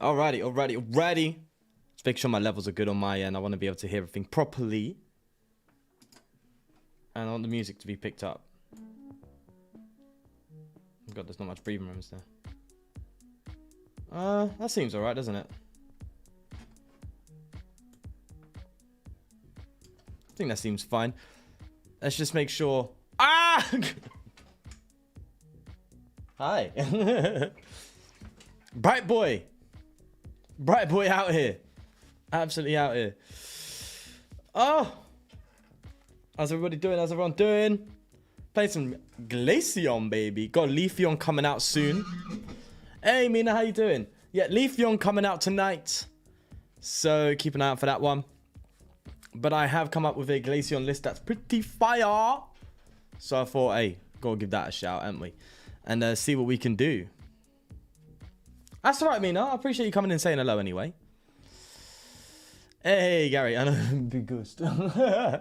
Alrighty. Let's make sure my levels are good on my end. I want to be able to hear everything properly. And I want the music to be picked up. Oh God, there's not much breathing room, is there? That seems alright, doesn't it? I think that seems fine. Let's just make sure. Ah! Hi. Bright boy out here. Absolutely out here. Oh! How's everybody doing? How's everyone doing? Playing some Glaceon, baby. Got Leafeon coming out soon. Hey, Mina, how you doing? Yeah, Leafeon coming out tonight. So keep an eye out for that one. But I have come up with a Glaceon list that's pretty fire. So I thought, hey, gotta give that a shout, haven't we? And see what we can do. That's all right, Mina. I appreciate you coming and saying hello anyway. Hey, Gary. I know. Big ghost. I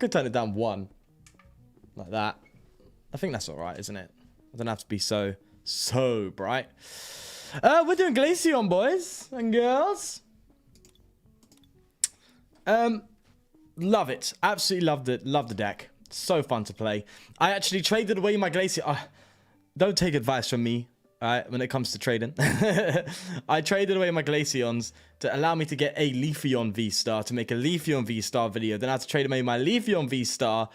could turn it down one. Like that. I think that's all right, isn't it? I don't have to be so bright. We're doing Glaceon, boys and girls. Love it. Absolutely loved it. Love the deck. So fun to play. I actually traded away my Glaceon. Don't take advice from me, alright, when it comes to trading. I traded away my Glaceons to allow me to get a Leafeon VSTAR, to make a Leafeon VSTAR video. Then I had to trade away my Leafeon VSTAR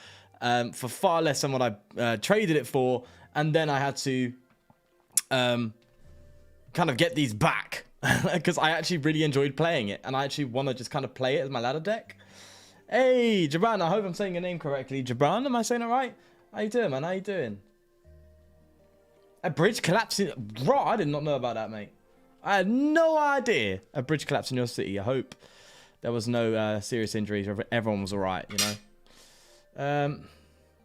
for far less than what I traded it for. And then I had to kind of get these back. Because I actually really enjoyed playing it. And I actually want to just kind of play it as my ladder deck. Hey, Jabran, I hope I'm saying your name correctly. Jabran, am I saying it right? How you doing, man? How you doing? A bridge collapsing. Bro, I did not know about that, mate. I had no idea. A bridge collapsed in your city. I hope there was no serious injuries or everyone was all right, you know?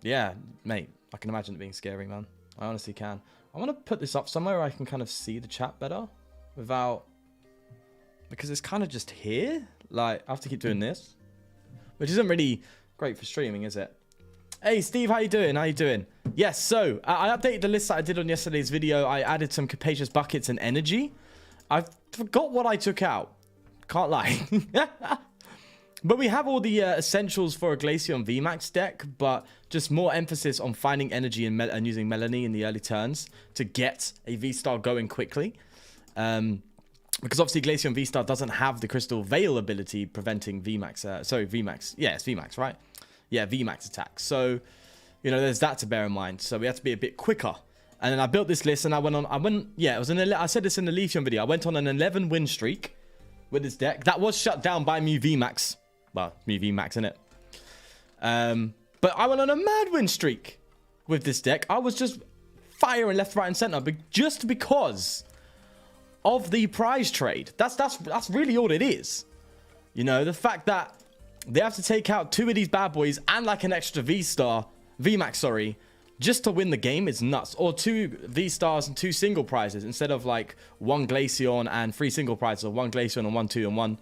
Yeah, mate. I can imagine it being scary, man. I honestly can. I want to put this up somewhere where I can kind of see the chat better without... Because it's kind of just here. Like, I have to keep doing this. Which isn't really great for streaming, is it? Hey, Steve, how you doing? How you doing? Yes, so I updated the list that I did on yesterday's video. I added some Capacious Buckets and Energy. I forgot what I took out. Can't lie. But we have all the essentials for a Glaceon VMAX deck, but just more emphasis on finding energy and using Melanie in the early turns to get a V-Star going quickly. Because obviously Glaceon V-Star doesn't have the Crystal Veil ability preventing VMAX. Sorry, VMAX. Yeah, it's VMAX, right? Yeah, VMAX attack. So, you know, there's that to bear in mind. So we have to be a bit quicker. And then I built this list and I said this in the Leafeon video. I went on an 11 win streak with this deck. That was shut down by Mew VMAX. Well, Mew VMAX, innit? But I went on a mad win streak with this deck. I was just firing left, right, and center, but just because of the prize trade. That's really all it is. You know, the fact that they have to take out 2 of these bad boys and like an extra VMAX, sorry, just to win the game is nuts. Or 2 V-Stars and 2 single prizes instead of like 1 Glaceon and 3 single prizes, or 1 Glaceon and 1 2 and 1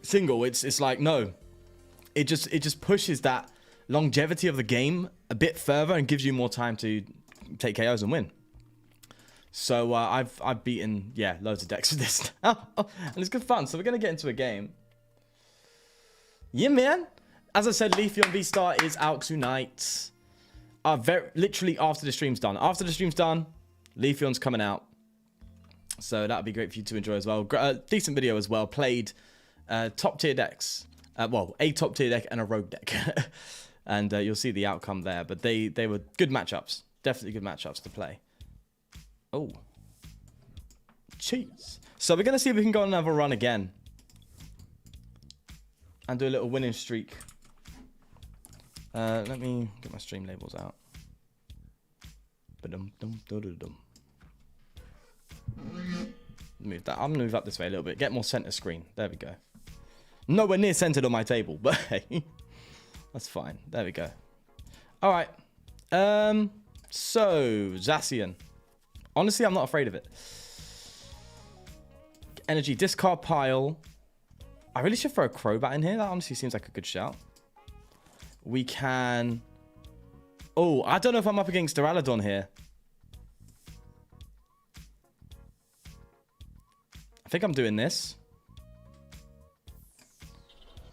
single. It's like, no. It just pushes that longevity of the game a bit further and gives you more time to take KOs and win. So I've beaten, yeah, loads of decks with this now. And it's good fun. So we're going to get into a game. Yeah, man. As I said, Leafeon V-Star is out tonight. Literally after the stream's done. After the stream's done, Leafeon's coming out. So that'd be great for you to enjoy as well. Decent video as well. Played top tier decks. Well, a top tier deck and a rogue deck. And you'll see the outcome there. But they were good matchups. Definitely good matchups to play. Oh. Jeez. So we're going to see if we can go on another run again. And do a little winning streak. Let me get my stream labels out. Move that. I'm going to move up this way a little bit. Get more center screen. There we go. Nowhere near centered on my table, but hey. That's fine. There we go. All right. So, Zacian. Honestly, I'm not afraid of it. Energy discard pile. I really should throw a Crobat in here. That honestly seems like a good shout. We can... Oh, I don't know if I'm up against Duraludon here. think I'm doing this.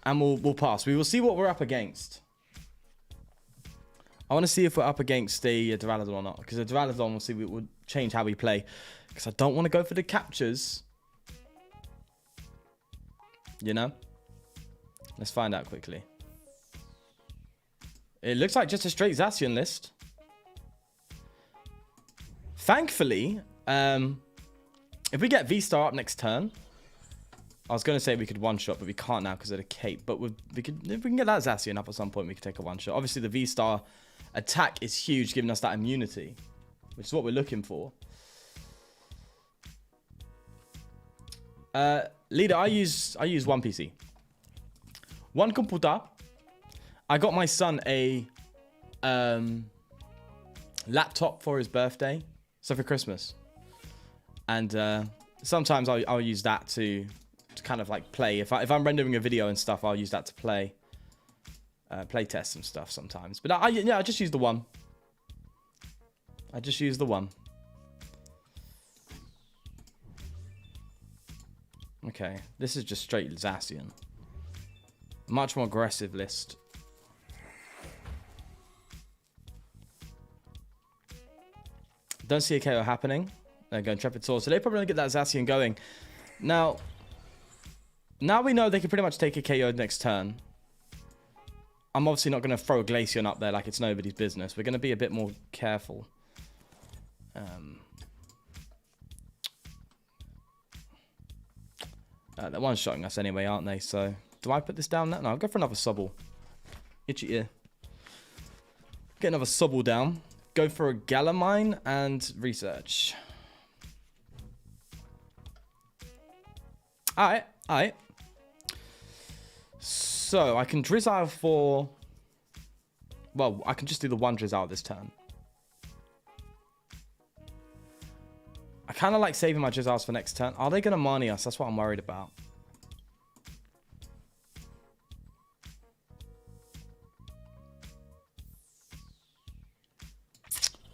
And we'll pass. We will see what we're up against. I want to see if we're up against the Duraludon or not. Because the Duraludon, we'll see, we will change how we play. Because I don't want to go for the captures. You know? Let's find out quickly. It looks like just a straight Zacian list. Thankfully, if we get VSTAR up next turn, I was going to say we could one-shot, but we can't now because of the cape. But we could, if we can get that Zacian up at some point, we could take a one-shot. Obviously, the VSTAR attack is huge, giving us that immunity, which is what we're looking for. Leader, I use one PC. One computer. I got my son a laptop for his birthday. So for Christmas. And sometimes I'll use that to kind of like play. If I'm rendering a video and stuff, I'll use that to play tests and stuff sometimes. But I just use the one. I just use the one. Okay, this is just straight Zacian. Much more aggressive list. Don't see a KO happening. They're going Intrepid Sword. So they're probably going to get that Zacian going. Now we know they can pretty much take a KO next turn. I'm obviously not going to throw a Glaceon up there like it's nobody's business. We're going to be a bit more careful. They're one-shotting us anyway, aren't they? So, do I put this down now? No, I'll go for another Sobble. Itchy ear. Get another Sobble down. Go for a Galamine and research. Alright. So, I can Drizzile for... Well, I can just do the one Drizzile this turn. I kind of like saving my Drizziles for next turn. Are they going to Marnie us? That's what I'm worried about.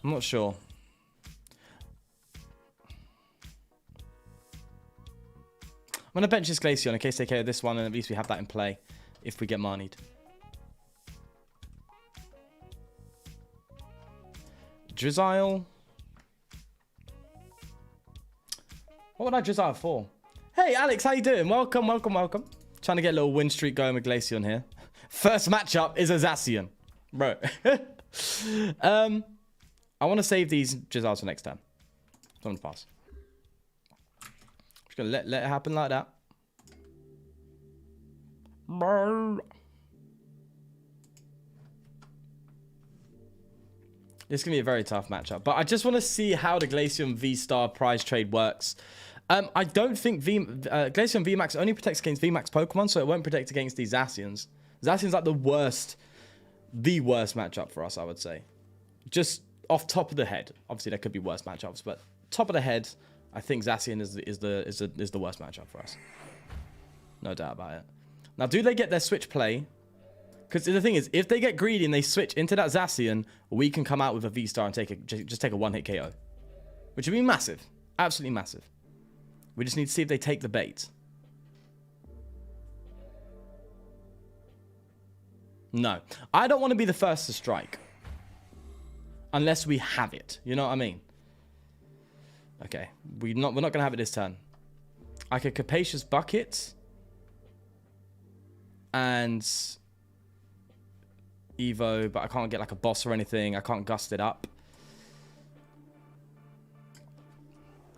I'm not sure. I'm going to bench this Glaceon in case they KO this one, and at least we have that in play if we get Marnied. Drizzile. What would I Drizzile for? Hey, Alex, how you doing? Welcome. Trying to get a little win streak going with Glaceon here. First matchup is a Zacian. Bro. I want to save these Drizziles for next turn. So I'm going to pass. Just going to let it happen like that. This is going to be a very tough matchup. But I just want to see how the Glaceon VSTAR prize trade works. I don't think Glaceon VMAX only protects against VMAX Pokemon, so it won't protect against these Zacians. Zacian's like the worst matchup for us, I would say. Just off top of the head. Obviously, there could be worse matchups, but top of the head, I think Zacian is the worst matchup for us. No doubt about it. Now, do they get their switch play? Because the thing is, if they get greedy and they switch into that Zacian, we can come out with a VSTAR and just take a one-hit KO. Which would be massive. Absolutely massive. We just need to see if they take the bait. No. I don't want to be the first to strike. Unless we have it. You know what I mean? Okay. We're not going to have it this turn. I could Capacious Bucket. And... Evo, but I can't get like a boss or anything. I can't gust it up.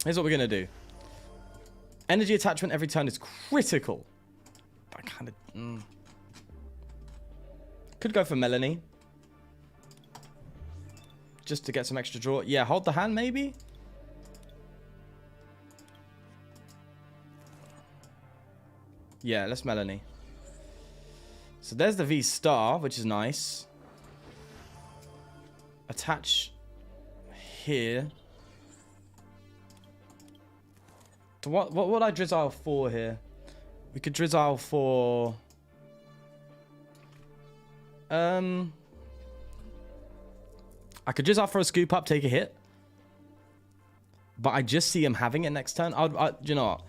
Here's what we're going to do. Energy attachment every turn is critical. I kind of... Could go for Melanie. Just to get some extra draw. Yeah, hold the hand maybe? Yeah, let's Melanie. So there's the VSTAR, which is nice. Attach here. So what would I Drizzile for here? We could Drizzile for... I could Drizzile for a Scoop Up, take a hit. But I just see him having it next turn. You know what?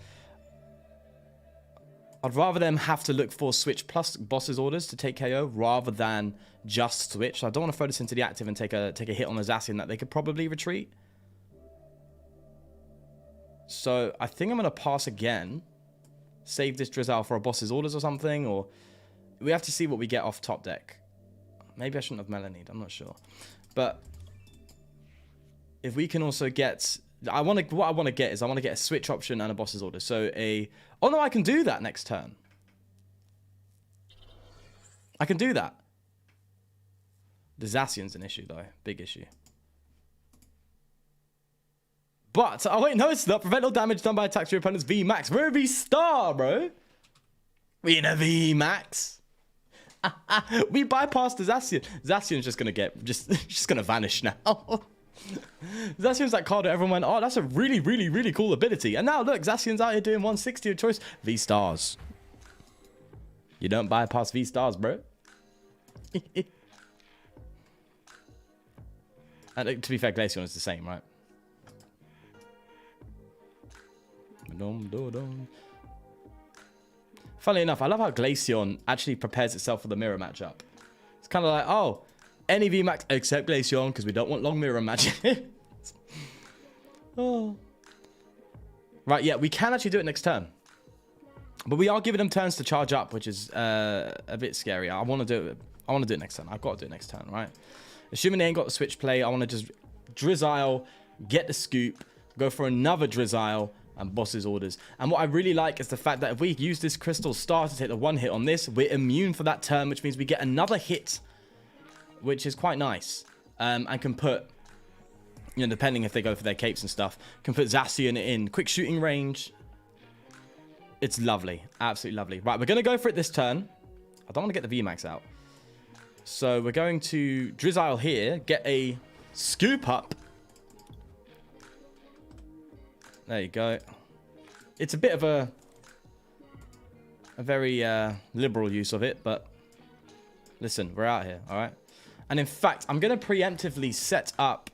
I'd rather them have to look for switch plus boss's orders to take KO rather than just switch. I don't want to throw this into the active and take a hit on the Zacian that they could probably retreat. So I think I'm going to pass again. Save this Drizzle for a boss's orders or something. Or we have to see what we get off top deck. Maybe I shouldn't have Melanied. I'm not sure. But if we can also get... what I want to get is I want to get a switch option and a boss's order. So a... Oh no, I can do that next turn. I can do that. The Zacian's an issue though. Big issue. But, oh wait, no it's not. Prevent all damage done by attacks to your opponent's VMAX. We're a VSTAR, bro. We in a VMAX. We bypassed the Zacian. Zacian's just gonna get, just gonna vanish now. Zacian's that card that everyone went, oh, that's a really, really, really cool ability. And now look, Zacian's out here doing 160 of choice. VSTARs. You don't bypass VSTARs, bro. And to be fair, Glaceon is the same, right? Funnily enough, I love how Glaceon actually prepares itself for the mirror matchup. It's kind of like, oh, any VMAX except Glaceon, because we don't want long mirror matches. Oh. Right, yeah, we can actually do it next turn. But we are giving them turns to charge up, which is a bit scary. I want to do it next turn. I've got to do it next turn, right? Assuming they ain't got the switch play, I want to just Drizzle, get the scoop, go for another Drizzle, and boss's orders. And what I really like is the fact that if we use this Crystal Star to take the one hit on this, we're immune for that turn, which means we get another hit, which is quite nice. And can put, you know, depending if they go for their capes and stuff, can put Zacian in quick shooting range. It's lovely. Absolutely lovely. Right, we're going to go for it this turn. I don't want to get the VMAX out. So we're going to Drizzle here, get a scoop up. There you go. It's a bit of a very liberal use of it, but listen, we're out here, all right? And in fact, I'm going to preemptively set up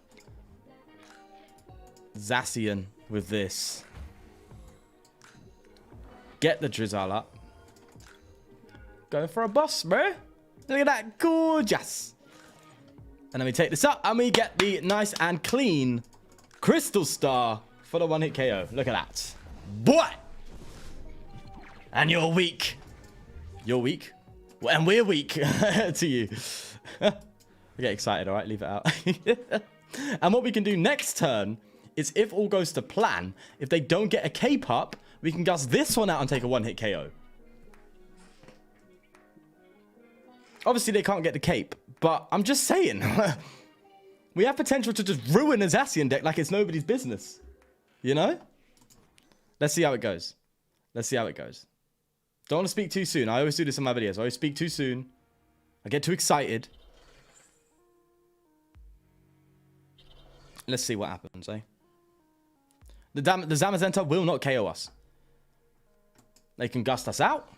Zacian with this. Get the Drizzle up. Go for a boss, bro. Look at that, gorgeous. And then we take this up and we get the nice and clean Crystal Star for the one-hit KO. Look at that. Boy! And you're weak. You're weak. Well, and we're weak to you. I get excited, all right? Leave it out. And what we can do next turn is, if all goes to plan, if they don't get a cape up, we can gust this one out and take a one-hit KO. Obviously, they can't get the cape, but I'm just saying. We have potential to just ruin a Zacian deck like it's nobody's business. You know? Let's see how it goes. Let's see how it goes. Don't want to speak too soon. I always do this in my videos. I always speak too soon. I get too excited. Let's see what happens, eh? The Zamazenta will not KO us. They can gust us out.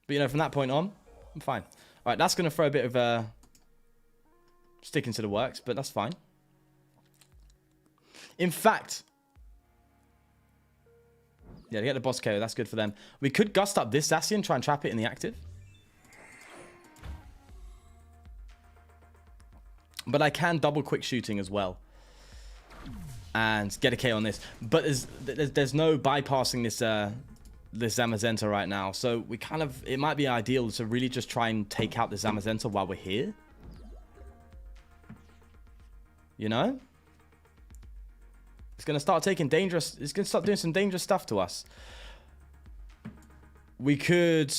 But, you know, from that point on, I'm fine. All right, that's going to throw a bit of sticking to the works, but that's fine. In fact, yeah, they get the boss KO. That's good for them. We could gust up this Zacian, try and trap it in the active. But I can double quick shooting as well. And get a KO on this. But there's no bypassing this Zamazenta right now. So we kind of, it might be ideal to really just try and take out the Zamazenta while we're here. You know? It's going to start taking dangerous... It's going to start doing some dangerous stuff to us. We could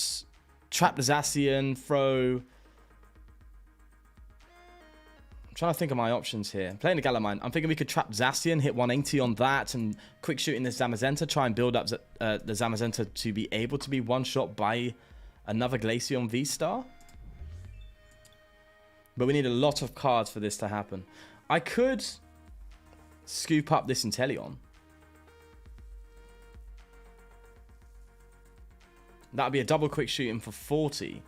trap the Zacian, throw... I'm trying to think of my options here. I'm playing the Galamine. I'm thinking we could trap Zacian, hit 180 on that, and quick shooting this Zamazenta, try and build up the Zamazenta to be able to be one-shot by another Glaceon VSTAR. But we need a lot of cards for this to happen. I could... scoop up this Inteleon. That would be a double quick shooting for 40,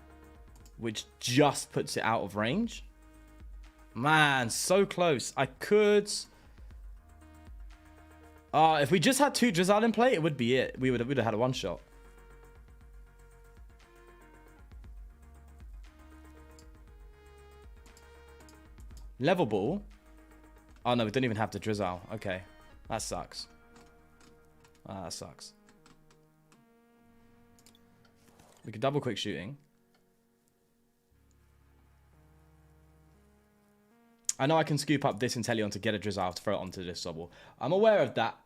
which just puts it out of range. Man, so close. I could If we just had 2 Drizzile in play, it would be it. We'd have had a one-shot. Level Ball. Oh, no, we don't even have the Drizzile. Okay. That sucks. That sucks. We could double quick shooting. I know I can scoop up this Inteleon to get a Drizzile to throw it onto this Sobble. I'm aware of that.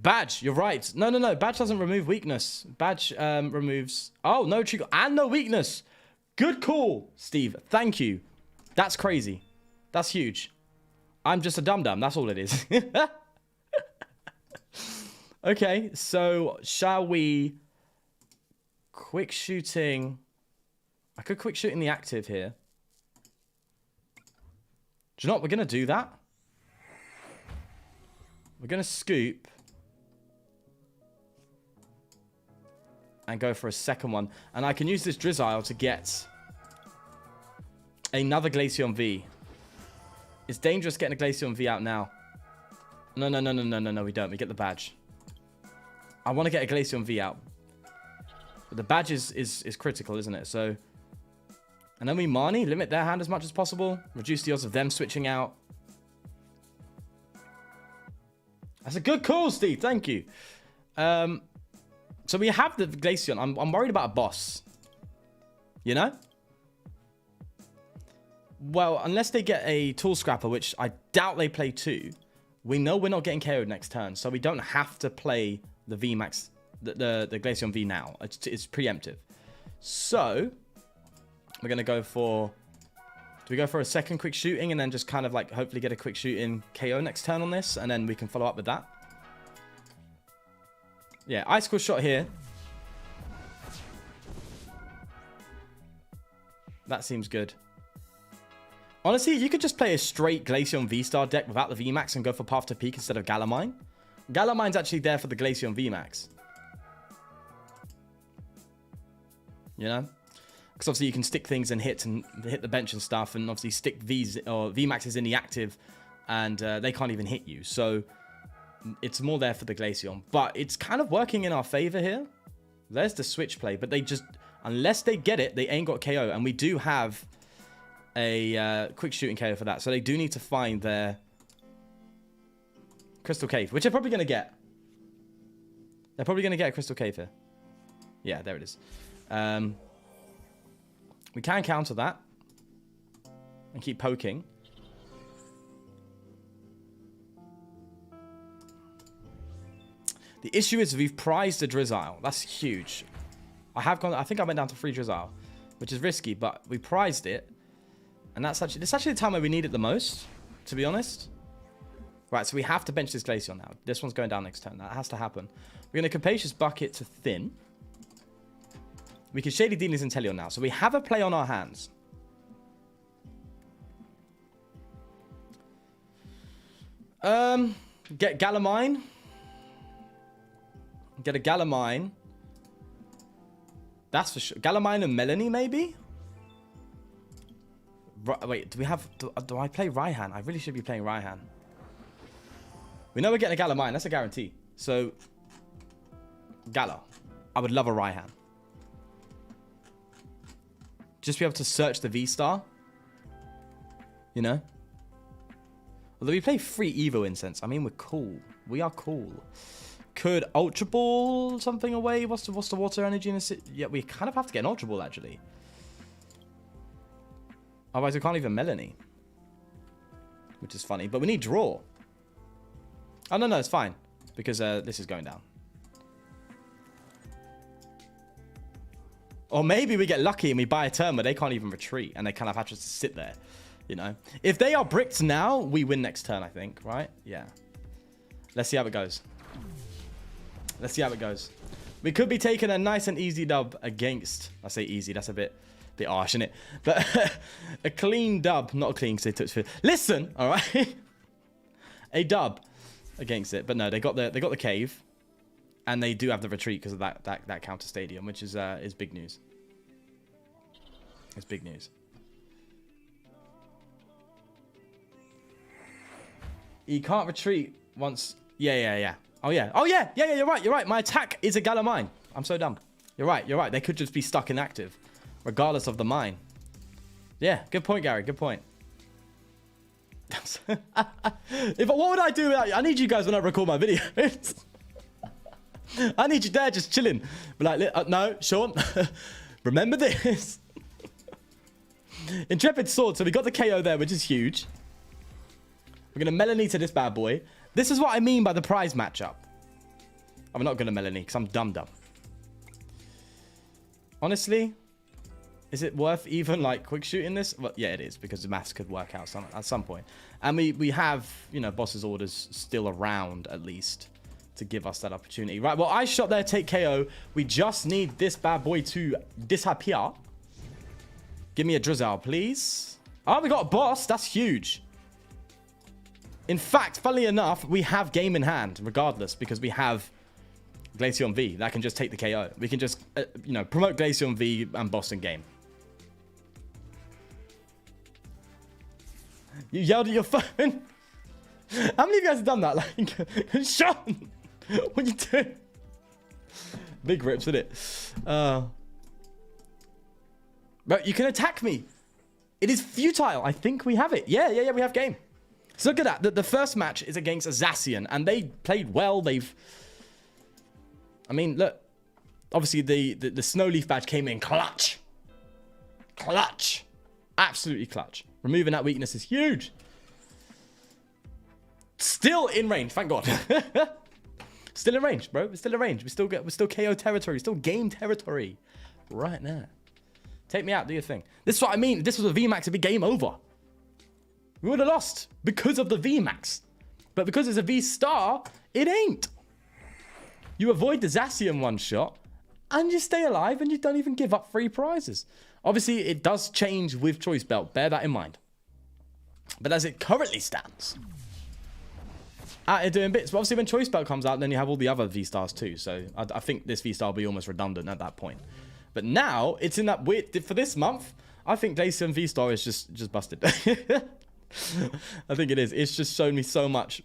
Badge, you're right. No. Badge doesn't remove weakness. Badge removes... Oh, no trigger and no weakness. Good call, Steve. Thank you. That's crazy. That's huge. I'm just a dum-dum. That's all it is. Okay, so shall we... Quick shooting... I could quick shoot in the active here. Do you know what? We're going to do that. We're going to scoop. And go for a second one. And I can use this Drizzile to get another Glaceon V. It's dangerous getting a Glaceon V out now. No, we don't. We get the badge. I want to get a Glaceon V out. But the badge is critical, isn't it? So... And then we Marnie, limit their hand as much as possible. Reduce the odds of them switching out. That's a good call, Steve. Thank you. So we have the Glaceon. I'm worried about a boss. You know? Well, unless they get a Tool Scrapper, which I doubt they play 2. We know we're not getting KO'd next turn. So we don't have to play the VMAX, the Glaceon V now. It's preemptive. So... We're going to go for... Do we go for a second quick shooting and then just kind of like hopefully get a quick shooting KO next turn on this? And then we can follow up with that. Yeah, Icicle Shot here. That seems good. Honestly, you could just play a straight Glaceon VSTAR deck without the VMAX and go for Path to Peak instead of Galamine. Galamine's actually there for the Glaceon VMAX. You know? Because obviously you can stick things and hit the bench and stuff, and obviously stick V's or VMAXs in the active, and they can't even hit you. So it's more there for the Glaceon, but it's kind of working in our favor here. There's the switch play, but they just, unless they get it, they ain't got KO, and we do have a quick shooting KO for that. So they do need to find their Crystal Cave, which they're probably going to get. They're probably going to get a Crystal Cave here. Yeah, there it is. We can counter that. And keep poking. The issue is we've prized a Drizzile. That's huge. I think I went down to 3 Drizzile. Which is risky, but we prized it. And it's actually the time where we need it the most. To be honest. Right, so we have to bench this Glaceon now. This one's going down next turn. That has to happen. We're going to Capacious Bucket to Thin. We can Shady Dealings Inteleon now. So we have a play on our hands. Get Galamine. Get a Galamine. That's for sure. Galamine and Melanie, maybe? Wait, do we have... Do I play Raihan? I really should be playing Raihan. We know we're getting a Galamine. That's a guarantee. So... Gala. I would love a Raihan. Just be able to search the VSTAR. You know? Although we play 3 Evo Incense. I mean, we're cool. We are cool. Could Ultra Ball something away? What's the water energy in this? Yeah, we kind of have to get an Ultra Ball, actually. Otherwise, we can't even Melanie. Which is funny. But we need Draw. Oh, no, it's fine. Because this is going down. Or maybe we get lucky and we buy a turn where they can't even retreat. And they kind of have to just sit there. You know? If they are bricked now, we win next turn, I think. Right? Yeah. Let's see how it goes. Let's see how it goes. We could be taking a nice and easy dub against... I say easy. That's a bit harsh, isn't it? But a clean dub. Not a clean because they took... Listen! All right? A dub against it. But no, they got the cave. And they do have the retreat because of that counter stadium, which is big news. It's big news. He can't retreat once. Yeah. Oh, yeah. You're right. My attack is a Gala Mine. I'm so dumb. You're right. They could just be stuck inactive, regardless of the mine. Yeah, good point, Gary. Good point. What would I do without you? I need you guys when I record my videos. I need you there just chilling. But like, no, Sean, remember this. Intrepid Sword. So we got the KO there, which is huge. We're going to Melanie to this bad boy. This is what I mean by the prize matchup. I'm not going to Melanie because I'm dumb. Honestly, is it worth even like quick shooting this? Well, yeah, it is, because the maths could work out at some point. And we have, you know, boss's orders still around at least to give us that opportunity. Right, well, I shot there, take KO. We just need this bad boy to disappear. Give me a Drizzle, please. Oh, we got a boss. That's huge. In fact, funnily enough, we have game in hand regardless, because we have Glaceon V that can just take the KO. We can just, you know, promote Glaceon V and boss in game. You yelled at your phone. How many of you guys have done that? Like, Sean, what are you doing? Big rips, isn't it? But you can attack me. It is futile. I think we have it. Yeah, we have game. So look at that. The first match is against a Zacian, and they played well. I mean, look. Obviously, the Snowleaf badge came in clutch. Clutch. Absolutely clutch. Removing that weakness is huge. Still in range, thank God. Still in range, bro. We're still in range. We're still KO territory. Still game territory. Right now. Take me out, do your thing. This is what I mean. If this was a VMAX, it'd be game over. We would have lost because of the VMAX. But because it's a VSTAR, it ain't. You avoid the Zacian one shot, and you stay alive, and you don't even give up free prizes. Obviously, it does change with Choice Belt. Bear that in mind. But as it currently stands, out here doing bits. But obviously, when Choice Belt comes out, then you have all the other V-Stars too. So I think this V-Star will be almost redundant at that point. But now, it's in that weird... For this month, I think Glaceon V-Star is just busted. I think it is. It's just shown me so much.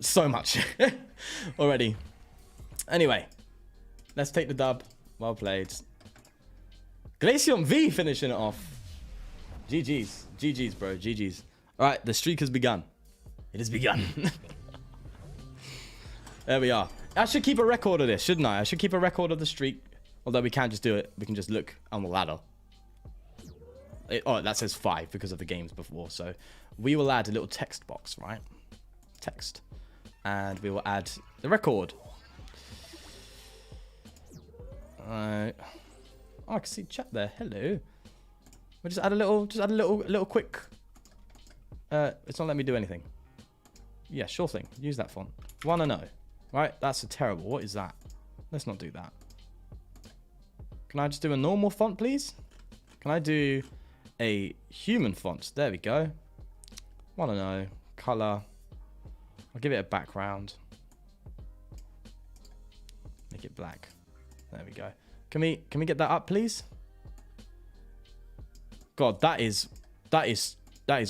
So much. Already. Anyway. Let's take the dub. Well played. Glaceon V finishing it off. GG's. GG's, bro. GG's. Alright, the streak has begun. It has begun. There we are. I should keep a record of this, shouldn't I? I should keep a record of the streak. Although we can't just do it. We can just look on the ladder. Oh, that says 5 because of the games before. So we will add a little text box, right? Text. And we will add the record. Oh, I can see chat there. Hello. We'll just add a little quick. It's not letting me do anything. Yeah, sure thing. Use that font. 1-0. Right, that's a terrible. What is that? Let's not do that. Can I just do a normal font, please? Can I do a human font? There we go. 1-0. Color. I'll give it a background. Make it black. There we go. Can we get that up, please? God, that is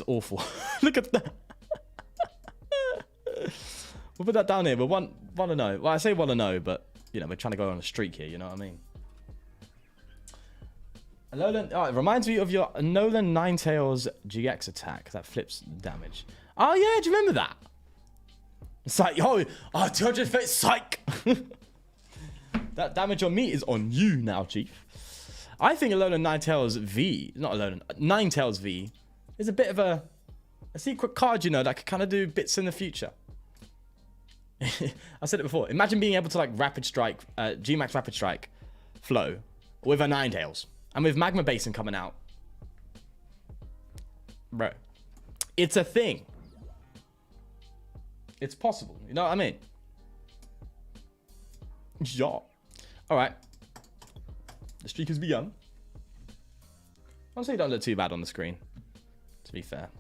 awful. Look at that. We'll put that down here. We're 1-0. Well, I say 1-0, but you know, we're trying to go on a streak here. You know what I mean? Alolan, oh, it reminds me of your Alolan Ninetales GX attack that flips damage. Oh yeah, do you remember that? It's like, 250 psych. That damage on me is on you now, Chief. I think Alolan Ninetales V, not Alolan, Ninetales V, is a bit of a secret card, you know, that could kind of do bits in the future. I said it before. Imagine being able to like Rapid Strike, G-Max Rapid Strike flow with a Ninetales. And with Magma Basin coming out. Bro. It's a thing. It's possible. You know what I mean? Yeah. Alright. The streak has begun. Honestly, you don't look too bad on the screen. To be fair.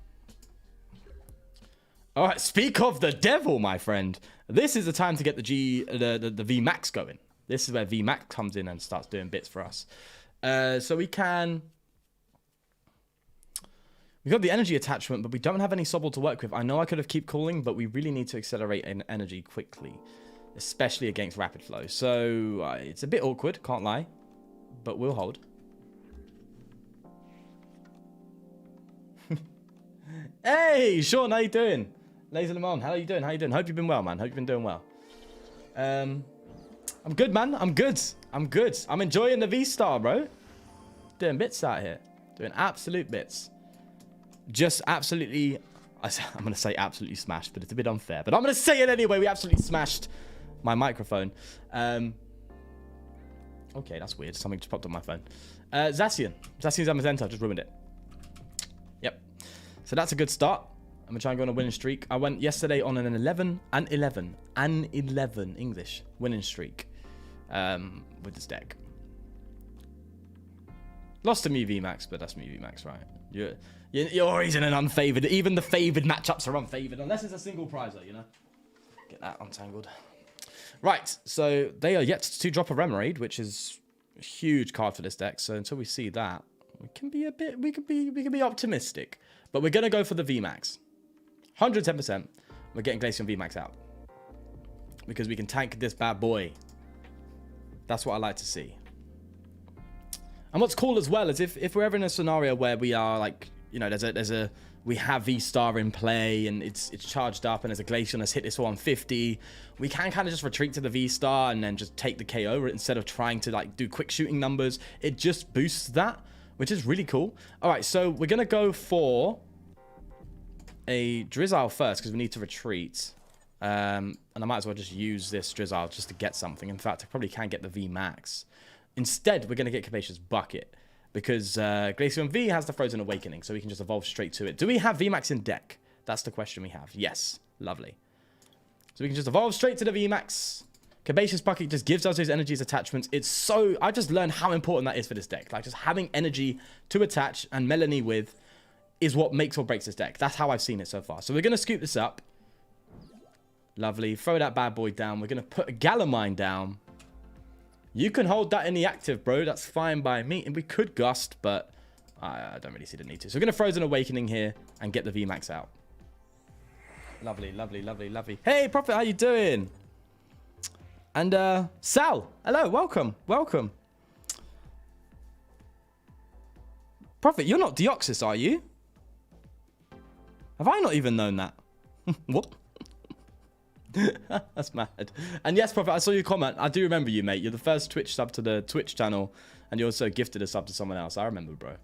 Alright, speak of the devil, my friend. This is the time to get the VMAX going. This is where VMAX comes in and starts doing bits for us. So we can We got the energy attachment, but we don't have any Sobble to work with. I know I could have keep calling, but we really need to accelerate an energy quickly, especially against Rapid Flow. So it's a bit awkward, can't lie, but we'll hold. Hey, Sean, how you doing? Laser Lemon, how are you doing? How you doing? Hope you've been well, man. Hope you've been doing well. I'm good, man. I'm good. I'm good. I'm enjoying the VSTAR, bro. Doing bits out here. Doing absolute bits. Just absolutely... I'm going to say absolutely smashed, but it's a bit unfair. But I'm going to say it anyway. We absolutely smashed my microphone. Okay, that's weird. Something just popped on my phone. Zacian. Zacian's Amazenta. Just ruined it. Yep. So that's a good start. I'm going to try and go on a winning streak. I went yesterday on an 11 English winning streak with this deck. Lost to me VMAX, but that's me VMAX, right? You're always in an unfavored. Even the favored matchups are unfavored, unless it's a single prizer, you know? Get that untangled. Right, so they are yet to drop a Remoraid, which is a huge card for this deck. So until we see that, we can be a bit, we can be optimistic. But we're gonna go for the VMAX. 110%. We're getting Glaceon VMAX out. Because we can tank this bad boy. That's what I like to see. And what's cool as well is if we're ever in a scenario where we are like, you know, we have VSTAR in play and it's charged up and there's a Glaceon that's hit this 150, we can kind of just retreat to the VSTAR and then just take the KO instead of trying to like do quick shooting numbers. It just boosts that, which is really cool. All right, so we're gonna go for a Drizzile first because we need to retreat. And I might as well just use this Drizzile just to get something. In fact, I probably can get the VMAX. Instead, we're going to get Capacious Bucket because Glaceon V has the Frozen Awakening, so we can just evolve straight to it. Do we have VMAX in deck? That's the question we have. Yes. Lovely. So we can just evolve straight to the VMAX. Capacious Bucket just gives us those energies attachments. It's so... I just learned how important that is for this deck. Like, just having energy to attach and Melanie with is what makes or breaks this deck. That's how I've seen it so far. So we're going to scoop this up. Lovely. Throw that bad boy down. We're going to put a Galamine down. You can hold that in the active, bro. That's fine by me. And we could Gust, but I don't really see the need to. So we're going to Frozen Awakening here and get the VMAX out. Lovely, lovely, lovely, lovely. Hey, Prophet, how you doing? And Sal, hello, welcome, welcome. Prophet, you're not Deoxys, are you? Have I not even known that? What? That's mad. And yes, Prophet, I saw your comment. I do remember you, mate. You're the first Twitch sub to the Twitch channel, and you also gifted a sub to someone else. I remember, bro.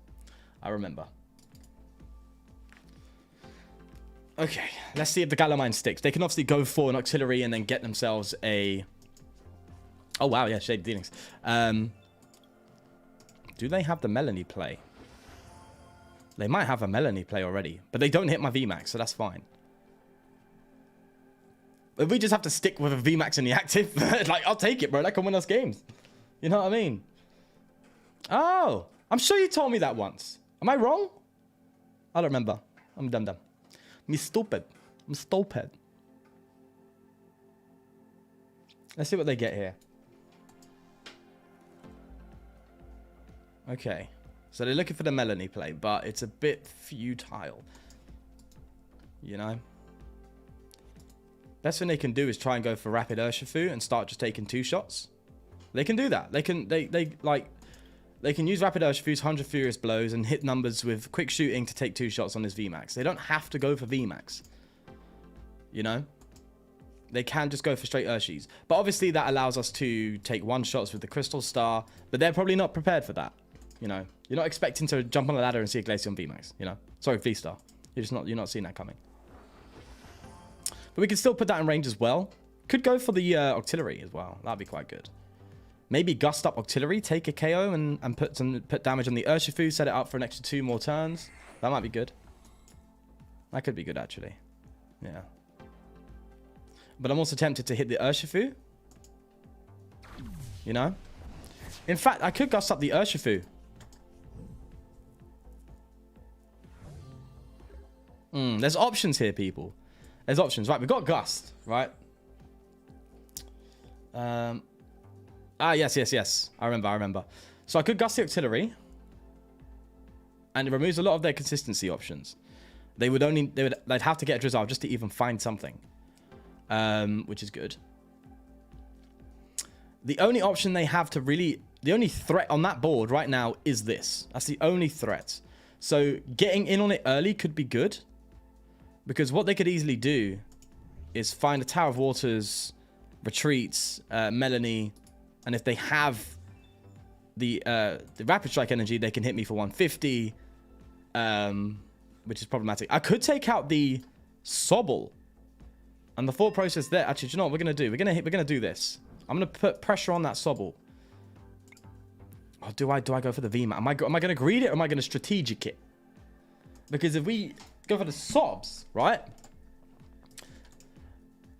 I remember. Okay, let's see if the Galamine sticks. They can obviously go for an auxiliary and then get themselves a... Oh, wow, yeah, Shade Dealings. Do they have the Melanie play? They might have a Melanie play already, but they don't hit my VMAX, so that's fine. If we just have to stick with a VMAX in the active, like, I'll take it, bro. That can win us games. You know what I mean? Oh, I'm sure you told me that once. Am I wrong? I don't remember. I'm dumb. Me stupid. I'm stupid. Let's see what they get here. Okay. So they're looking for the Melanie play, but it's a bit futile. You know? Best thing they can do is try and go for Rapid Urshifu and start just taking 2 shots. They can do that. They can use Rapid Urshifu's 100 Furious Blows and hit numbers with quick shooting to take 2 shots on his VMAX. They don't have to go for VMAX. You know? They can just go for straight Urshis. But obviously that allows us to take 1 shots with the Crystal Star. But they're probably not prepared for that. You know? You're not expecting to jump on the ladder and see a Glaceon VMAX. You know? Sorry, V-Star. You're not seeing that coming. But we can still put that in range as well. Could go for the auxiliary as well. That'd be quite good. Maybe Gust up auxiliary, take a KO and put damage on the Urshifu, set it up for an extra 2 more turns. That might be good. That could be good, actually. Yeah. But I'm also tempted to hit the Urshifu. You know? In fact, I could Gust up the Urshifu. There's options here, people. There's options. Right, we've got Gust, right? Yes. I remember. So I could Gust the auxiliary. And it removes a lot of their consistency options. They'd have to get a Drizzile just to even find something. Which is good. The only option they have to really... The only threat on that board right now is this. That's the only threat. So getting in on it early could be good. Because what they could easily do is find a Tower of Waters, retreats, Melanie, and if they have the Rapid Strike energy, they can hit me for 150, which is problematic. I could take out the Sobble, and the thought process there. Actually, do you know what we're gonna do? We're gonna do this. I'm gonna put pressure on that Sobble. Oh, do I go for the VMAX? Am I gonna greed it or am I gonna strategic it? Because if we go for the Sobs, right?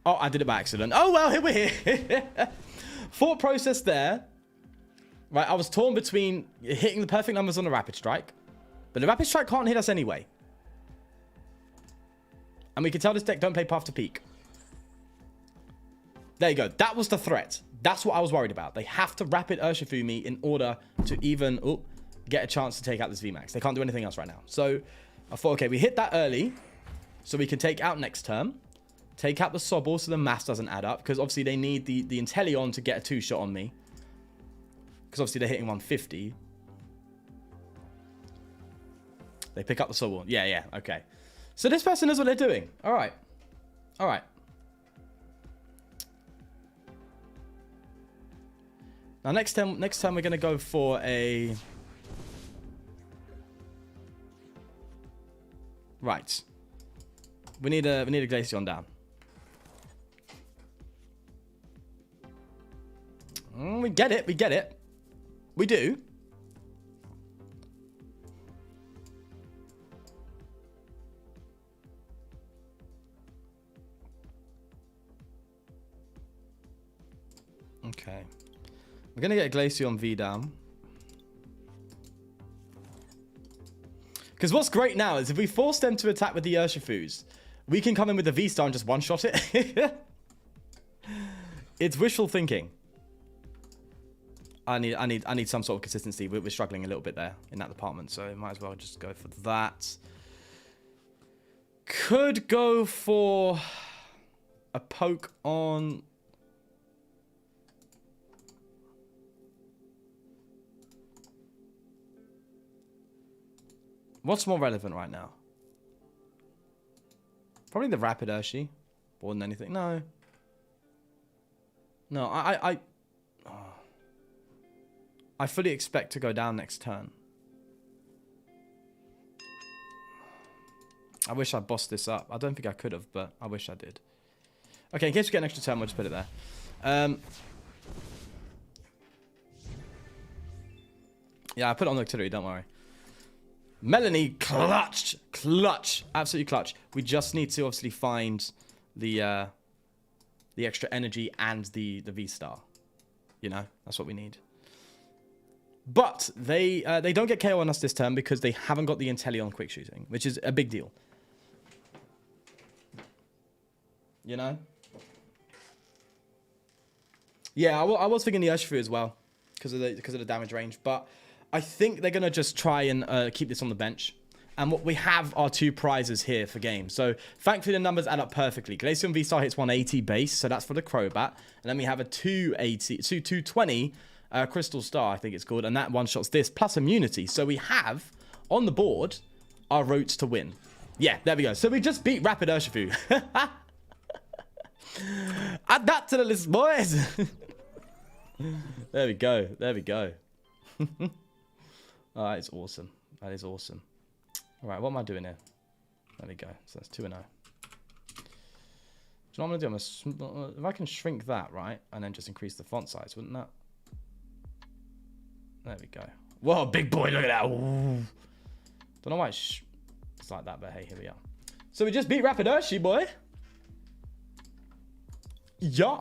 Oh, I did it by accident. Oh, well, here we're here. Thought process there. Right, I was torn between hitting the perfect numbers on the Rapid Strike. But the Rapid Strike can't hit us anyway. And we can tell this deck don't play Path to Peak. There you go. That was the threat. That's what I was worried about. They have to Rapid Urshifu me in order to even get a chance to take out this VMAX. They can't do anything else right now. So I thought, okay, we hit that early. So we can take out next turn. Take out the Sobble so the mass doesn't add up. Because obviously they need the Inteleon to get a 2-shot on me. Because obviously they're hitting 150. They pick up the Sobble. Yeah, okay. So this person knows what they're doing. All right. Now next time we're gonna go for a... Right. We need a Glaceon down. We get it. We do. Okay. We're going to get a Glaceon V down. Because what's great now is if we force them to attack with the Urshifus, we can come in with the VSTAR and just one-shot it. It's wishful thinking. I need some sort of consistency. We're struggling a little bit there in that department, so might as well just go for that. Could go for a poke on... What's more relevant right now? Probably the Rapid Urshi more than anything. No, I fully expect to go down next turn. I wish I bossed this up. I don't think I could have, but I wish I did. Okay, in case we get an extra turn, we'll just put it there. Yeah, I put it on the artillery, don't worry. Melanie, clutch, absolutely clutch. We just need to obviously find the extra energy and the VSTAR. You know, that's what we need. But they don't get KO on us this turn because they haven't got the Inteleon quick shooting, which is a big deal. You know? Yeah, I was thinking the Urshifu as well because of the damage range, but I think they're going to just try and keep this on the bench. And what we have are 2 prizes here for game. So thankfully the numbers add up perfectly. Glaceon V-Star hits 180 base, so that's for the Crobat. And then we have a 220 Crystal Star, I think it's called. And that one-shots this, plus immunity. So we have, on the board, our routes to win. Yeah, there we go. So we just beat Rapid Urshifu. Add that to the list, boys. There we go. Oh, that is awesome. That is awesome. All right, what am I doing here? There we go. So that's 2-0. Do you know what I'm going to do? If I can shrink that, right, and then just increase the font size, wouldn't that? There we go. Whoa, big boy, look at that. Ooh. Don't know why it's like that, but hey, here we are. So we just beat Rapid Urshi, boy. Yeah.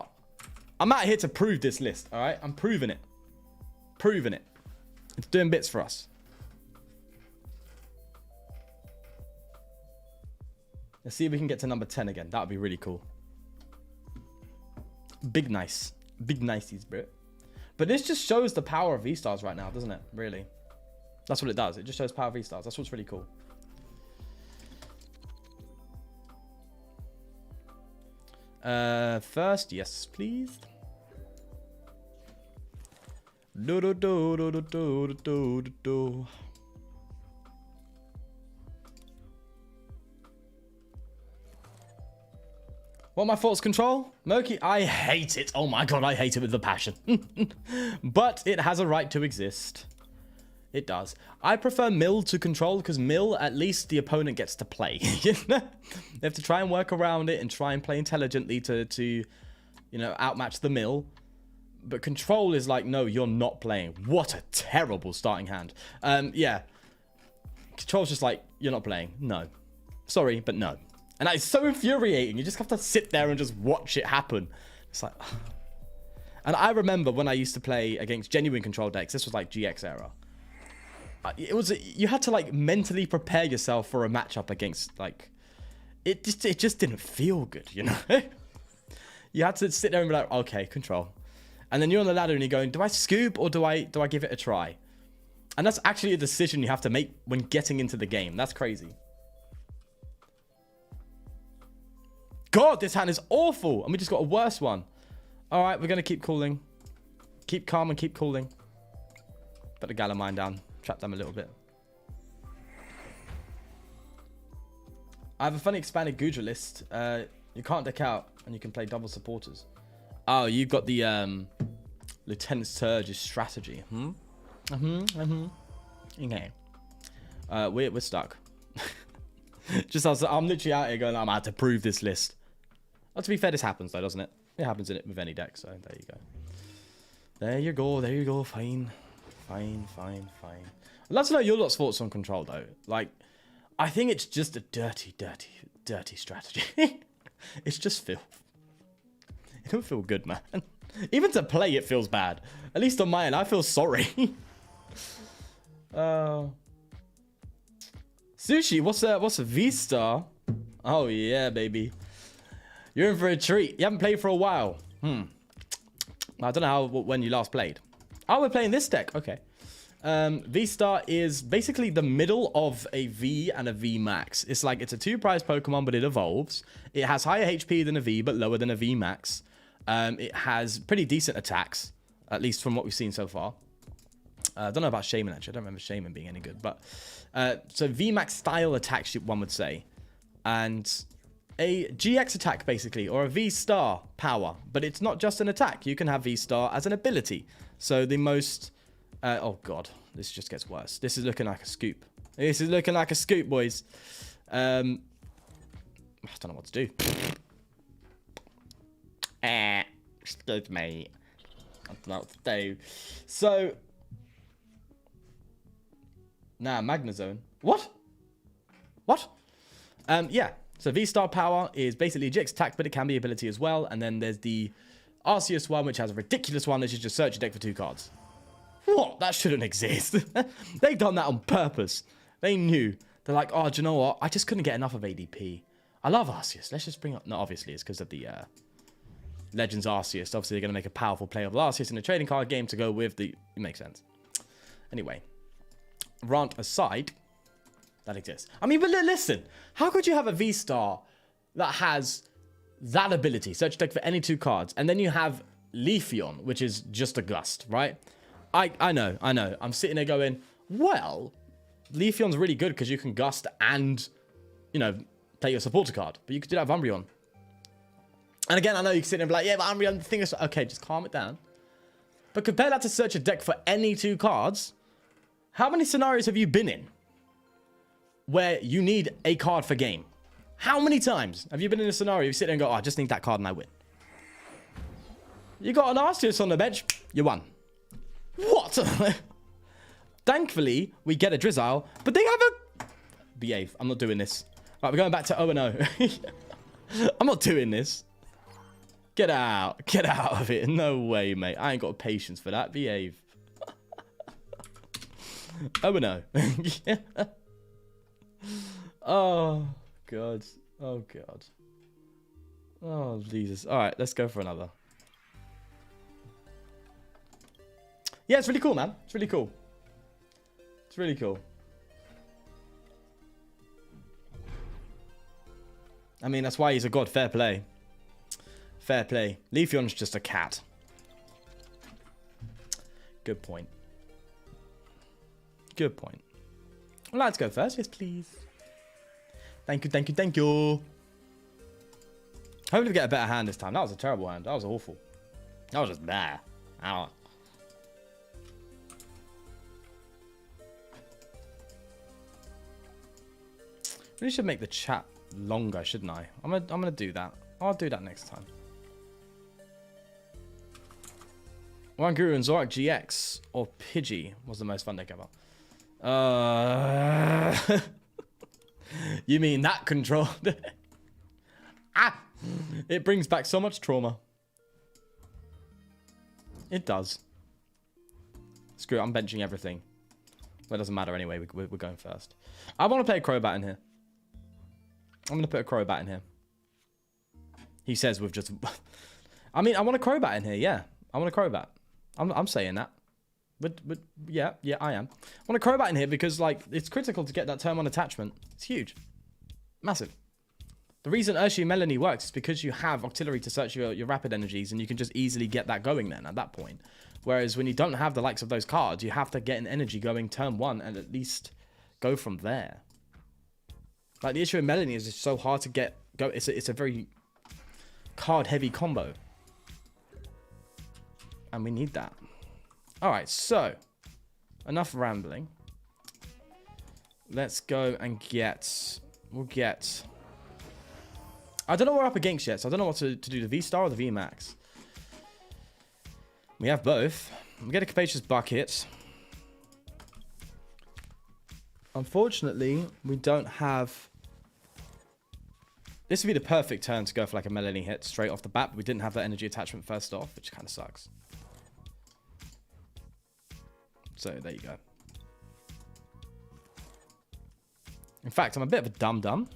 I'm out here to prove this list, all right? I'm proving it. It's doing bits for us. Let's see if we can get to number 10 again. That would be really cool. Big nice. Big niceties, bro. But this just shows the power of V-Stars right now, doesn't it? Really. That's what it does. It just shows power V-stars. That's what's really cool. First, yes, please. Do do do do do do do do do. What my thoughts control? Moki, I hate it. Oh my god, I hate it with a passion. But it has a right to exist. It does. I prefer mill to control because mill, at least the opponent gets to play. You know? They have to try and work around it and try and play intelligently to you know, outmatch the mill. But control is like, no, you're not playing. What a terrible starting hand. Yeah. Control's just like, you're not playing. No. Sorry, but no. And that is so infuriating. You just have to sit there and just watch it happen. It's like... And I remember when I used to play against genuine control decks. This was like GX era. It was... You had to like mentally prepare yourself for a matchup against like... It just didn't feel good, you know? You had to sit there and be like, okay, control. And then you're on the ladder and you're going, do I scoop or do I give it a try? And that's actually a decision you have to make when getting into the game. That's crazy. God, this hand is awful. And we just got a worse one. All right, we're going to keep cooling. Keep calm and keep cooling. Put the Gala mine down. Trap them a little bit. I have a funny expanded Gudra list. You can't deck out and you can play double supporters. Oh, you've got the Lieutenant Surge's strategy. Okay. We're stuck. Just I'm literally out here going, I'm out to prove this list. Well, to be fair, this happens though, doesn't it? It happens in it with any deck, so there you go. There you go, there you go. Fine. Fine. I'd love to know your lot's thoughts on control though. Like, I think it's just a dirty strategy. It's just filth. It don't feel good, man. Even to play, it feels bad. At least on my end, I feel sorry. Sushi, what's a VSTAR? Oh yeah, baby. You're in for a treat. You haven't played for a while. I don't know when you last played. Oh, we're playing this deck. Okay. VSTAR is basically the middle of a V and a V Max. It's like it's a 2-prize Pokemon, but it evolves. It has higher HP than a V, but lower than a V Max. It has pretty decent attacks, at least from what we've seen so far. I don't know about Shaman, actually. I don't remember Shaman being any good. But so VMAX style attacks, one would say. And a GX attack, basically, or a V-Star power. But it's not just an attack. You can have V-Star as an ability. So the most... oh, God. This just gets worse. This is looking like a scoop. This is looking like a scoop, boys. I don't know what to do. Excuse me. I don't know what to do. So... Nah, Magnezone. What? Yeah. So V-Star power is basically a GX attack, but it can be ability as well. And then there's the Arceus one, which has a ridiculous one, which is just search your deck for 2 cards. What? That shouldn't exist. They've done that on purpose. They knew. They're like, oh, do you know what? I just couldn't get enough of ADP. I love Arceus. Let's just bring up... No, obviously, it's because of the Legends Arceus. Obviously, they're going to make a powerful playable Arceus in a trading card game to go with the... It makes sense. Anyway. Rant aside, that exists. I mean, but listen, how could you have a V-Star that has that ability, search deck for any 2 cards, and then you have Leafeon, which is just a gust, right? I know. I'm sitting there going, well, Leafeon's really good because you can gust and, you know, play your supporter card, but you could do that with Umbreon. And again, I know you can sit there and be like, yeah, but Umbreon, the thing is, okay, just calm it down. But compare that to search a deck for any 2 cards. How many scenarios have you been in where you need a card for game? How many times have you been in a scenario you sit there and go, oh, I just need that card and I win? You got an Arceus on the bench, you won. What? Thankfully, we get a Drizzile, but they have a... Behave. I'm not doing this. Right, we're going back to 0-0. I'm not doing this. Get out. Get out of it. No way, mate. I ain't got patience for that. Behave. Oh no. Yeah. Oh god. Oh god. Oh Jesus. Alright, let's go for another. Yeah, it's really cool, man. It's really cool. It's really cool. I mean, that's why he's a god. Fair play. Fair play. Leafeon's just a cat. Good point. Good point. Well, let's go first. Yes, please. Thank you, thank you, thank you. Hopefully we get a better hand this time. That was a terrible hand. That was awful. That was just there. Ow. Really should make the chat longer, shouldn't I? I'm gonna do that. I'll do that next time. One Guru and Zorak GX or Pidgey was the most fun deck ever. You mean that control? Ah! It brings back so much trauma. It does. Screw it, I'm benching everything. Well, it doesn't matter anyway, we're going first. I want to play a Crobat in here. I'm going to put a Crobat in here. He says with just... I mean, I want a Crobat in here, yeah. I want a Crobat. I'm saying that. But yeah, I am. I want a Crobat in here because, like, it's critical to get that turn 1 attachment. It's huge. Massive. The reason Urshifu Melanie works is because you have Octillery to search your rapid energies, and you can just easily get that going then at that point. Whereas when you don't have the likes of those cards, you have to get an energy going turn 1 and at least go from there. Like, the issue with Melanie is it's so hard to get go. It's a very card-heavy combo. And we need that. Alright, so enough rambling. Let's go and get... We'll get... I don't know what we're up against yet, so I don't know what to do, the VSTAR or the VMAX. We have both. We get a Capacious Bucket. Unfortunately, we don't have... This would be the perfect turn to go for like a Melanie hit straight off the bat, but we didn't have that energy attachment first off, which kind of sucks. So, there you go. In fact, I'm a bit of a dum-dum.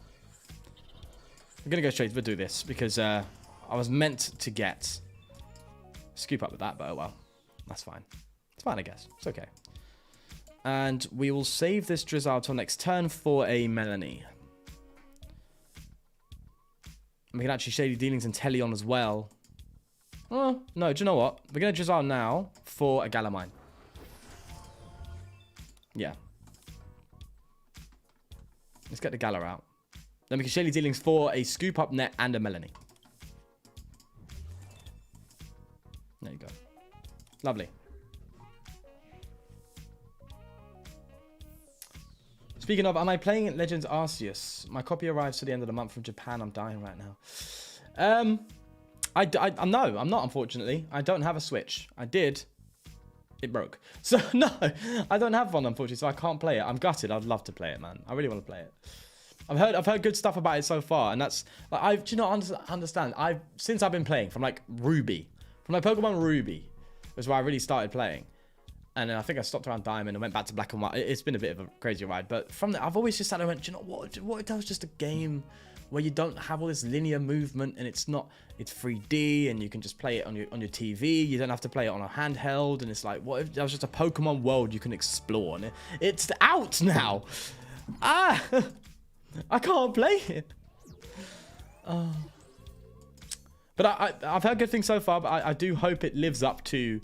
We're going to go straight. We'll do this because I was meant to get Scoop Up with that, but oh well. That's fine. It's fine, I guess. It's okay. And we will save this Drizzile till next turn for a Melanie. And we can actually Shady Dealings and Teleon as well. Oh, no, do you know what? We're going to Drizzile now for a Galamine. Yeah. Let's get the Galar out. Then we can Shady Dealings for a Scoop Up net and a Melanie. There you go. Lovely. Speaking of, am I playing Legends Arceus? My copy arrives to the end of the month from Japan. I'm dying right now. No, I'm not, unfortunately. I don't have a Switch. I did. It broke. So, no, I don't have one, unfortunately, so I can't play it. I'm gutted. I'd love to play it, man. I really want to play it. I've heard good stuff about it so far, and that's like do you not understand? Since I've been playing from like Ruby, from like Pokemon Ruby, was where I really started playing, and then I think I stopped around Diamond and went back to Black and White. It's been a bit of a crazy ride, but from there I've always just sat and went, do you know what if that was just a game where you don't have all this linear movement and it's 3D and you can just play it on your TV. You don't have to play it on a handheld, and it's like, what if that was just a Pokemon world you can explore? And it's out now. I can't play it. But I've heard good things so far, but I do hope it lives up to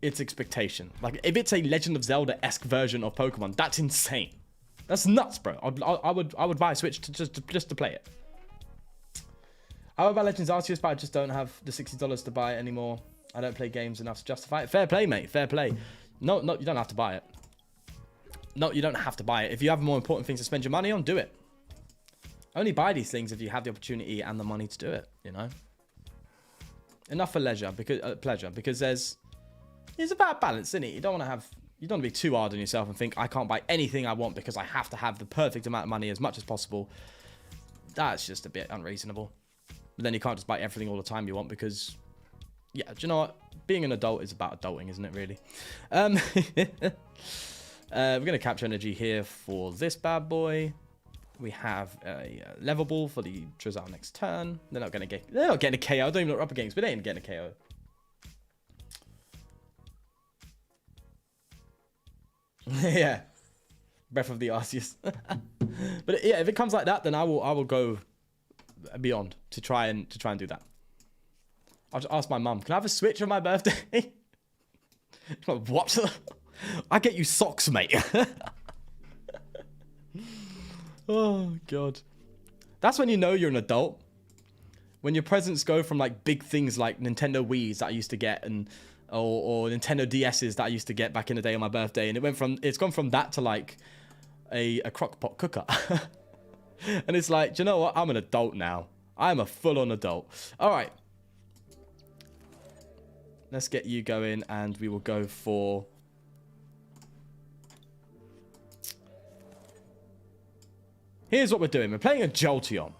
its expectation. Like, if it's a Legend of Zelda-esque version of Pokemon, that's insane. That's nuts, bro. I would buy a Switch just to play it. I would buy Legends Arceus, but I just don't have the $60 to buy it anymore. I don't play games enough to justify it. Fair play, mate. Fair play. No, you don't have to buy it. No, you don't have to buy it. If you have more important things to spend your money on, do it. Only buy these things if you have the opportunity and the money to do it, you know? Enough for leisure, pleasure, because it's about balance, isn't it? You don't want to be too hard on yourself and think, I can't buy anything I want because I have to have the perfect amount of money as much as possible. That's just a bit unreasonable. But then you can't just buy everything all the time you want because, yeah, do you know what? Being an adult is about adulting, isn't it, really? We're going to capture energy here for this bad boy. We have a level ball for the Drizzile next turn. They're not getting a KO. I don't even know what we're up against, but they ain't getting a KO. Yeah. Breath of the Arceus. But yeah, if it comes like that, then I will go beyond to try and do that. I'll just ask my mum, can I have a Switch on my birthday? What? I get you socks, mate. Oh, God. That's when you know you're an adult. When your presents go from like big things like Nintendo Wiis that I used to get or Nintendo DSs that I used to get back in the day on my birthday, and it's gone from that to like a crock-pot cooker. And it's like, do you know what? I'm an adult now. I'm a full-on adult. All right. Let's get you going, and we will go for... Here's what we're doing. We're playing a Jolteon.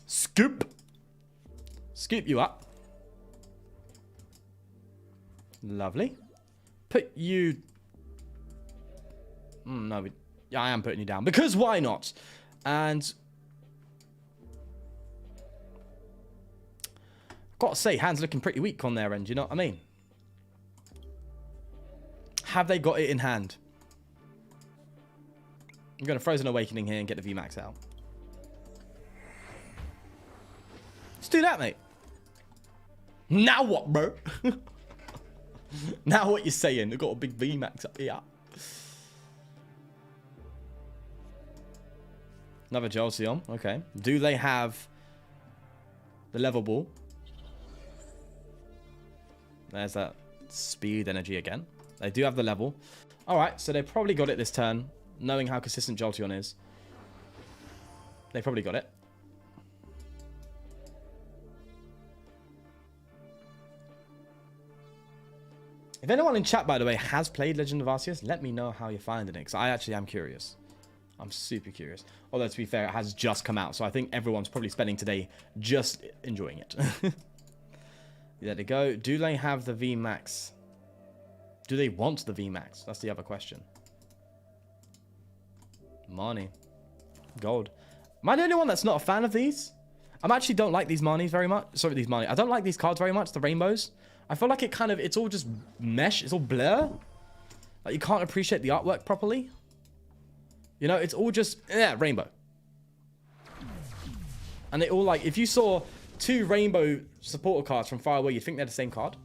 Scoop. Scoop you up. Lovely. Put you... no, yeah, I am putting you down. Because why not? And... Gotta say, hands looking pretty weak on their end, you know what I mean? Have they got it in hand? I'm going to Frozen Awakening here and get the VMAX out. Let's do that, mate. Now what, bro? Now what you saying? We've got a big VMAX up here. Another Jolteon. Okay. Do they have the level ball? There's that speed energy again. They do have the level. Alright, so they probably got it this turn. Knowing how consistent Jolteon is. They probably got it. If anyone in chat, by the way, has played Legend of Arceus, let me know how you're finding it. Because I actually am curious. I'm super curious. Although, to be fair, it has just come out. So I think everyone's probably spending today just enjoying it. There they go. Do they have the VMAX? Do they want the VMAX? That's the other question. Marnie. Gold. Am I the only one that's not a fan of these? I actually don't like these Marnies very much. Sorry, these Marnie. I don't like these cards very much, the rainbows. I feel like it's all just mesh. It's all blur. Like, you can't appreciate the artwork properly. You know, it's all just, yeah, rainbow. And they all, like, if you saw two rainbow supporter cards from far away, you'd think they're the same card.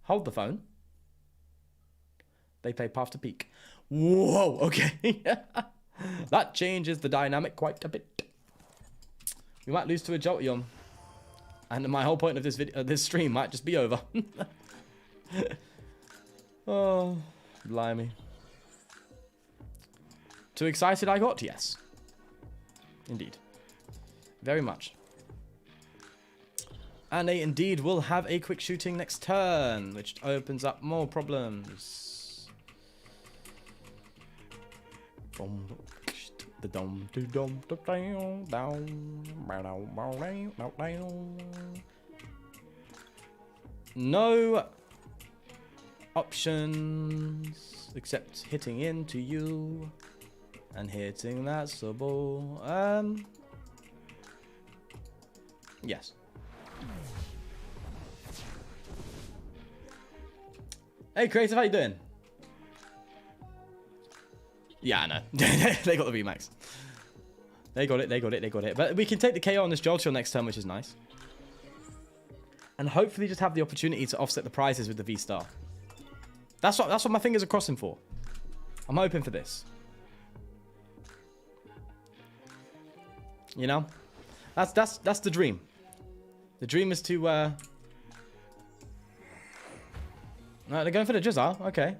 Hold the phone. They play Path to Peak. Whoa, okay. That changes the dynamic quite a bit. We might lose to a Jolteon. And my whole point of this stream might just be over. Oh, blimey. Too excited I got? Yes. Indeed. Very much. And they indeed will have a quick shooting next turn, which opens up more problems. No options except hitting into you and hitting that subble. Yes. Hey, Creative, how you doing? Yeah, I know. They got the VMAX. They got it. But we can take the KO on this Jolteon next turn, which is nice. And hopefully just have the opportunity to offset the prizes with the VSTAR. That's what my fingers are crossing for. I'm hoping for this. You know? That's the dream. The dream is to no, they're going for the Jizzar. Okay.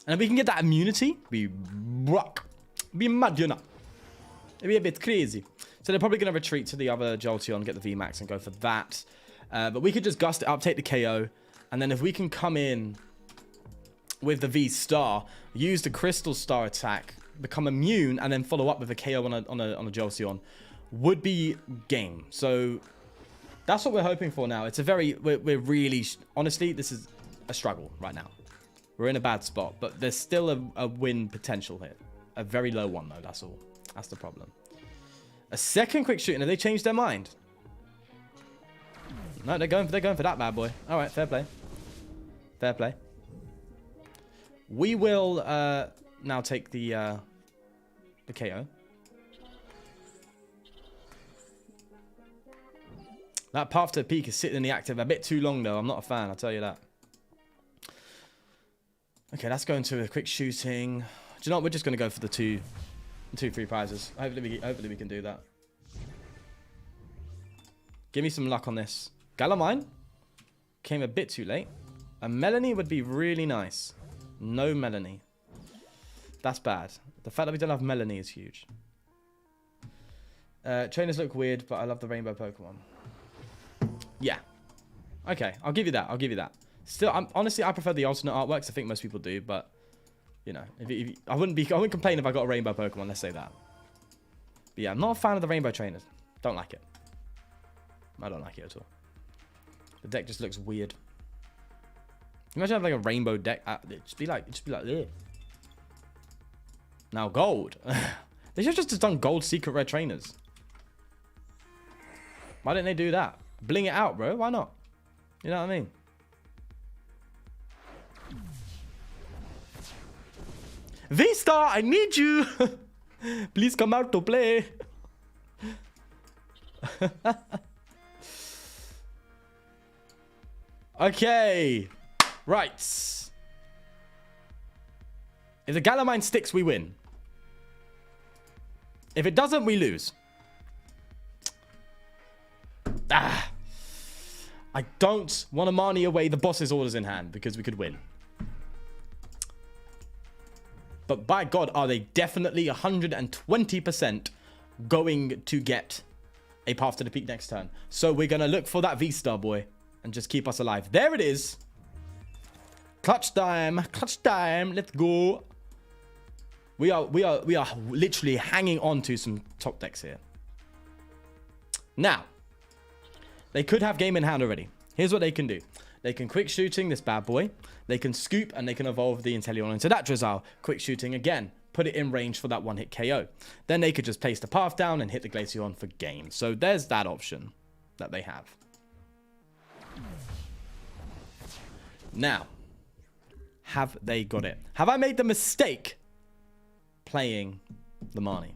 And if we can get that immunity, be mad, you know. It'd be a bit crazy. So they're probably going to retreat to the other Jolteon, get the VMAX, and go for that. But we could just gust it up, take the KO. And then if we can come in with the V-Star, use the Crystal Star attack, become immune, and then follow up with a KO on a Jolteon, would be game. So that's what we're hoping for now. It's a very... We're really... Honestly, this is a struggle right now. We're in a bad spot, but there's still a win potential here. A very low one, though. That's all. That's the problem. A second quick shooting. Have they changed their mind? No, they're going for that bad boy. All right, fair play. Fair play. We will now take the KO. That path to the peak is sitting in the active a bit too long, though. I'm not a fan, I'll tell you that. Okay, let's go into a quick shooting. Do you know what? We're just going to go for the two free prizes. Hopefully we can do that. Give me some luck on this. Galamine came a bit too late. A Melanie would be really nice. No Melanie. That's bad. The fact that we don't have Melanie is huge. Trainers look weird, but I love the rainbow Pokemon. Yeah. Okay, I'll give you that. I'll give you that. Still, honestly, I prefer the alternate artworks. I think most people do, but you know, I wouldn't complain if I got a rainbow Pokemon. Let's say that. But yeah, I'm not a fan of the rainbow trainers. Don't like it. I don't like it at all. The deck just looks weird. Imagine having like a rainbow deck. It'd just be like, ugh. Now gold. They should have just done gold secret rare trainers. Why didn't they do that? Bling it out, bro. Why not? You know what I mean? VSTAR, I need you. Please come out to play. Okay. Right. If the Galamine sticks, we win. If it doesn't, we lose. Ah. I don't want to Marnie away the boss's orders in hand because we could win. But by God, are they definitely 120% going to get a path to the peak next turn. So we're going to look for that V-Star boy and just keep us alive. There it is. Clutch time. Clutch time. Let's go. We are literally hanging on to some top decks here. Now, they could have game in hand already. Here's what they can do. They can quick shooting this bad boy. They can scoop and they can evolve the Inteleon into that Drizzile. Quick shooting again. Put it in range for that one-hit KO. Then they could just place the path down and hit the Glaceon for game. So there's that option that they have. Now, have they got it? Have I made the mistake playing the Marnie?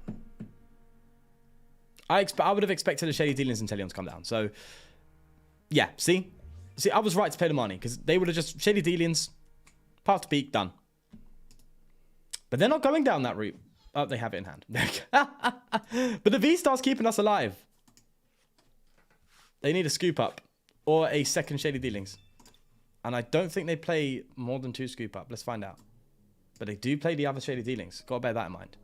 I would have expected the Shady Dealings and Inteleon to come down. So, yeah, see, I was right to play the Marnie because they would have just Shady Dealings, path to peak, done. But they're not going down that route. Oh, they have it in hand. But the V-Star's keeping us alive. They need a scoop up or a second Shady Dealings. And I don't think they play more than 2 scoop up. Let's find out. But they do play the other Shady Dealings. Gotta bear that in mind.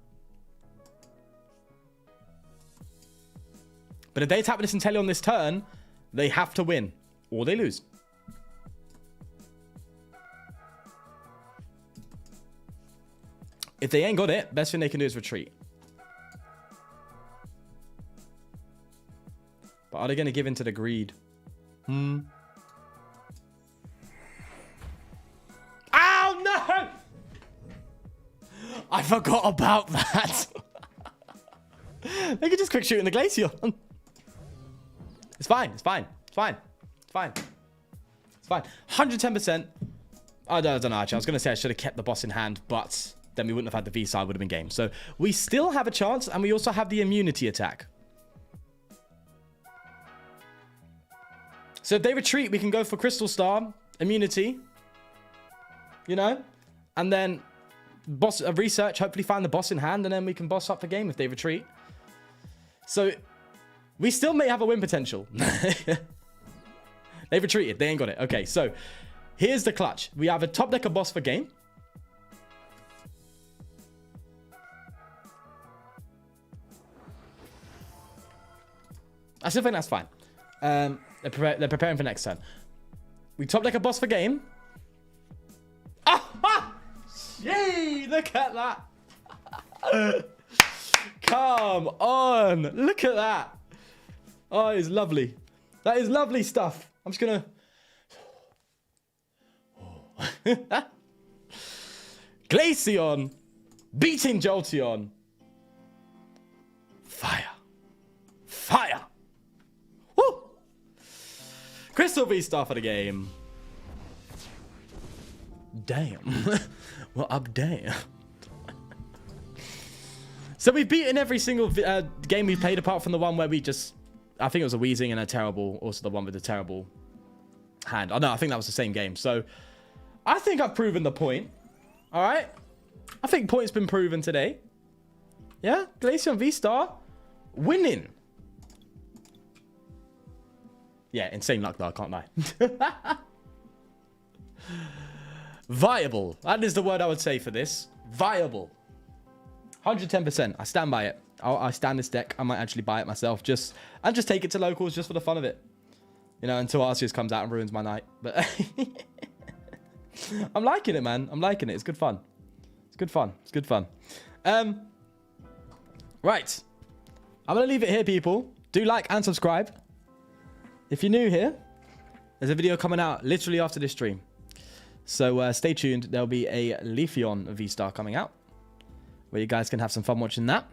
But if they tap this Inteleon this turn, they have to win or they lose. If they ain't got it, best thing they can do is retreat. But are they going to give in to the greed? Oh, no! I forgot about that. They could just quick shoot in the Glaceon. It's fine. It's fine. It's fine. It's fine. It's fine. 110%. I don't know, actually. I was going to say I should have kept the boss in hand, but then we wouldn't have had the V-side, would have been game. So we still have a chance, and we also have the immunity attack. So if they retreat, we can go for Crystal Star, immunity, you know, and then boss research, hopefully find the boss in hand, and then we can boss up the game if they retreat. So we still may have a win potential. They've retreated. They ain't got it. Okay, so here's the clutch. We have a top decker boss for game. I still think that's fine. They're preparing for next turn. We top deck a boss for game. Ah! Yay! Look at that. Come on. Look at that. Oh, it's lovely. That is lovely stuff. I'm just going to... Glaceon. Beating Jolteon. Fire. Fire. Woo! Crystal VSTAR for the game. Damn. Well, up damn. So we've beaten every single game we played apart from the one where we just... I think it was a wheezing and a terrible... Also the one with the terrible hand. Oh, no, I think that was the same game. So I think I've proven the point. All right? I think point's been proven today. Yeah? Glaceon VSTAR winning. Yeah, insane luck though, I can't lie. Viable. That is the word I would say for this. Viable. 110%. I stand by it. I stand this deck. I might actually buy it myself. And just take it to locals just for the fun of it. You know, until Arceus comes out and ruins my night. But I'm liking it, man. I'm liking it. It's good fun. It's good fun. It's good fun. Right. I'm going to leave it here, people. Do like and subscribe. If you're new here, there's a video coming out literally after this stream. So stay tuned. There'll be a Glaceon VSTAR coming out, where you guys can have some fun watching that.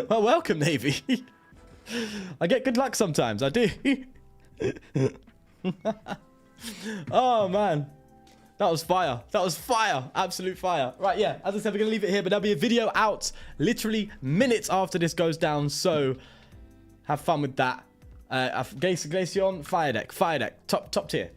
Well, welcome, Navy. I get good luck sometimes. I do. Oh, man. That was fire. That was fire. Absolute fire. Right, yeah. As I said, we're going to leave it here, but there'll be a video out literally minutes after this goes down. So have fun with that. Glaceon, fire deck. Top tier.